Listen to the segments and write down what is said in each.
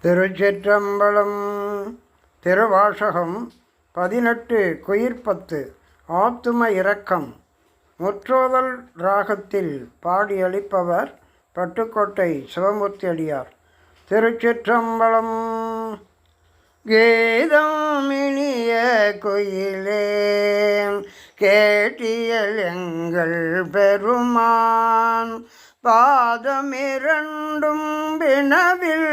திருச்சிற்றம்பலம். திருவாசகம் 18 குயிர்பத்து. ஆத்தும இரக்கம். முற்றோதல் ராகத்தில் பாடியளிப்பவர் பட்டுக்கோட்டை சிவமூர்த்தி அடியார். திருச்சிற்றம்பலம். கீதமினிய குயிலே கேட்டியல் எங்கள் பெருமான் பாதமிரண்டும் வினவில்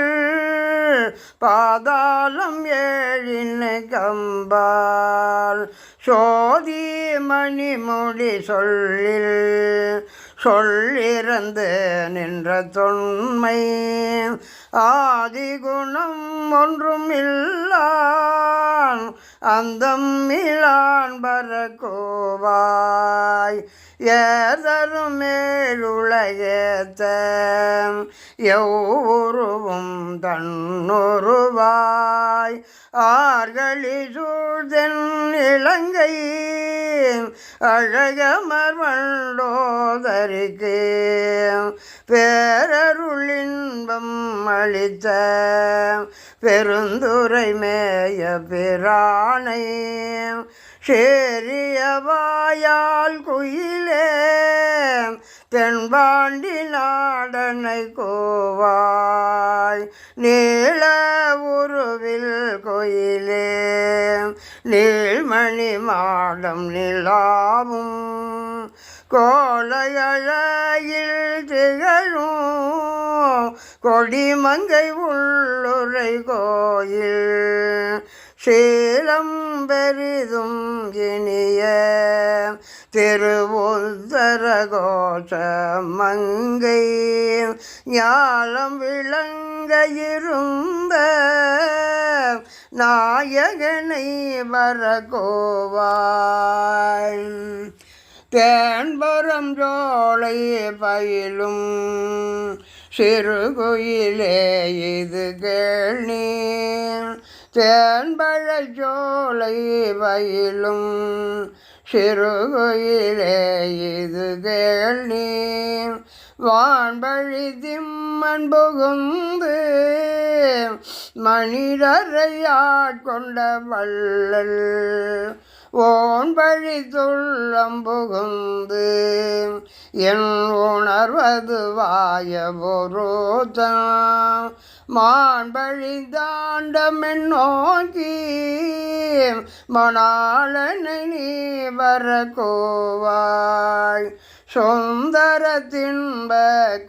பாதாளம் ஏழினை கம்பால் சோதி மணிமுடி சொல்லிறந்து நின்ற தொன்மை ஆதிகுணம் ஒன்றும் இல்லான் அந்தம் இலான் பரகோவாய் ஏதரும் மேலுலகேத்த எவ்வுருவும் தன்னுருவாய் ஆர்களி சூழ்தென் இலங்கை அழகமர் வண்டோதரிக்கு பேரருளின்பம் அளித்த பெருந்துரை மேய பிரானை சேரியவாயால் குயிலே தென்பாண்டி நாடனை கோவாய் நீள உருவில் கோயிலே நீள்மணி மாடம் நிலாவும் கோலையழையில் திகழும் கொடிமங்கை உள்ளுரை கோயில் சீலம் பெரிதும் இனிய திருவுத்தர கோஷ மங்கை ஞாலம் விளங்க இருந்த நாயகனை வரகோவாய் தேன்பரம் ஜோலை பயிலும் சிறுகுயிலே இது கேள்நீ தேன்பழச் சோலை பயிலும் சிறுகுயிலே இது கேள்நீ வான்பழி திம்மன் புகுந்து மனிதரையாட்கொண்ட வள்ளல் ஓன்பழி துள்ளம் புகுந்து என் உணர்வது வாய பொருத்தம் மான்பழி தாண்டமென் நோக்கி மணாளனை நீ வரகோவாய் சுந்தர தின்ப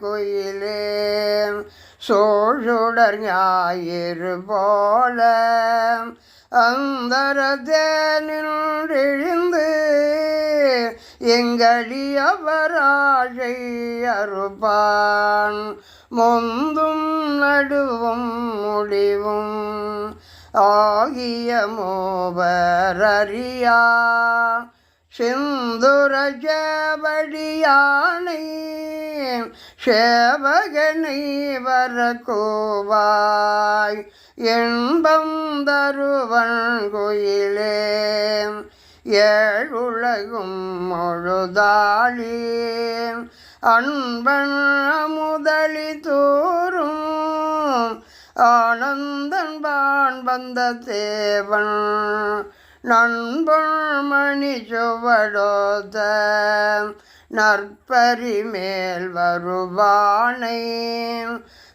குயிலே சோழுடர் ஞாயிறு போல அந்தரதேனிழிந்து எங்களியவராழை அறுப்பான் முந்தும் நடுவும் முடிவும் ஆகிய மூவரறியா சிந்துர ஜபடியானை சேவகனை வரகோவாய் என்பம் தருவன் கோயிலே ஏழுலகும் முழுதாளி அன்பன் முதலி தோறும் ஆனந்தன் பான் வந்த தேவன் நண்பன் மணி சுவடோத நற்பரி மேல் வருவானை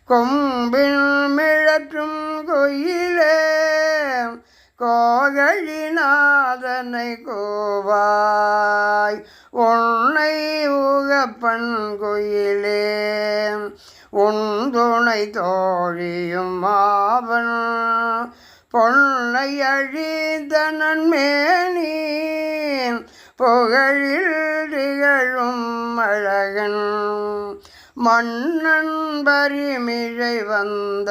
கொம்பில் மிழற்றும் கோயிலே கோகழிநாதனை கோவாய் உன்னை உகப்பன் கோயிலே உன் துணை தோழியும் ஆவன் பொன்னை அழிந்த நன்மேனி புகழில் திகழும் அழகன் மன்னன் பரிமிழை வந்த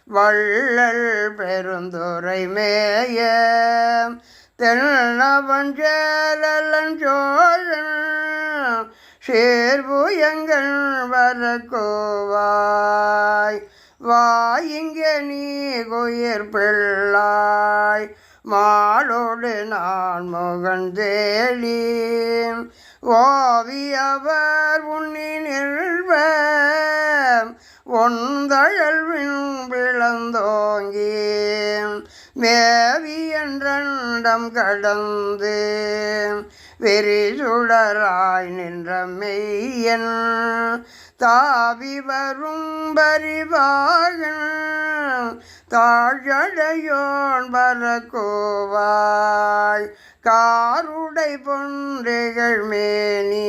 வள்ளல் பெருந்துரை மேய தென்னவன் சேலன் சோழன் சேர்புயங்கள் வரகோவாய் வாயிங்க நீ குயிர் பிள்ளாய் மாலோடு நான் முகன் தேளி ஓவியவர் உன்னி நில்வ ஒந்தழல் விண்பிள் மேவி என்றண்டம் கடந்து வெறிசுடராய் நின்ற மெய்யன் தாவி வரும் பரிவாகன் தாழடையோன் பரக்கோவாய் காருடை பொன்றைகள் மேனி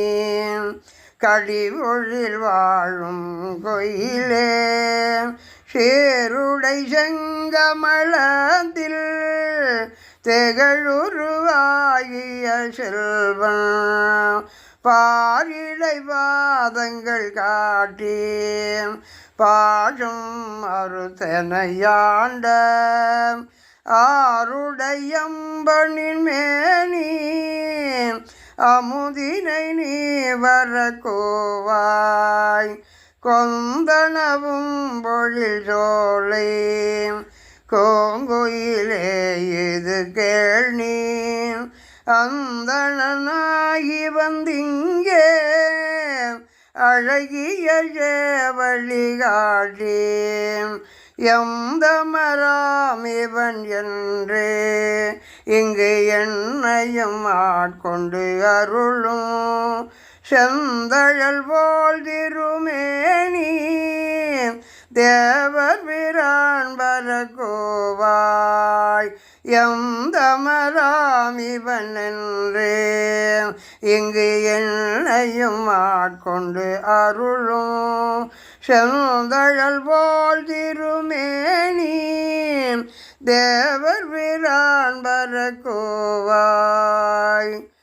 கடிவொழில் வாழும் கோயிலே சேருடை செங்கமலத்தில் திகழுருவாகிய செல்வன் பாரிடை பாதங்கள் காட்டி பாழும் மறுத்தனையாண்ட ஆருடையம்பனின் மேனி அமுதினை நீ வரக்கோவாய் கொந்தனவும் பொழில் சோலை கோங்குயிலே இது கேள் நீ அந்தணனாகி வந்திங்கே அழகிய சேவழி காட்டி எந்தமராம் இவன் என்று இங்கு என்னையும் ஆட்கொண்டு அருளும் செந்தழல் போல் திருமேனி தேவர் பிரான் பரக்கோவாய் எந்தமராம் இவன் என்று இங்கு என்னையும் ஆட்கொண்டு அருளும் செந்தழல் போல் திருமேனி தேவர் பிரான் பரக்கோவாய்.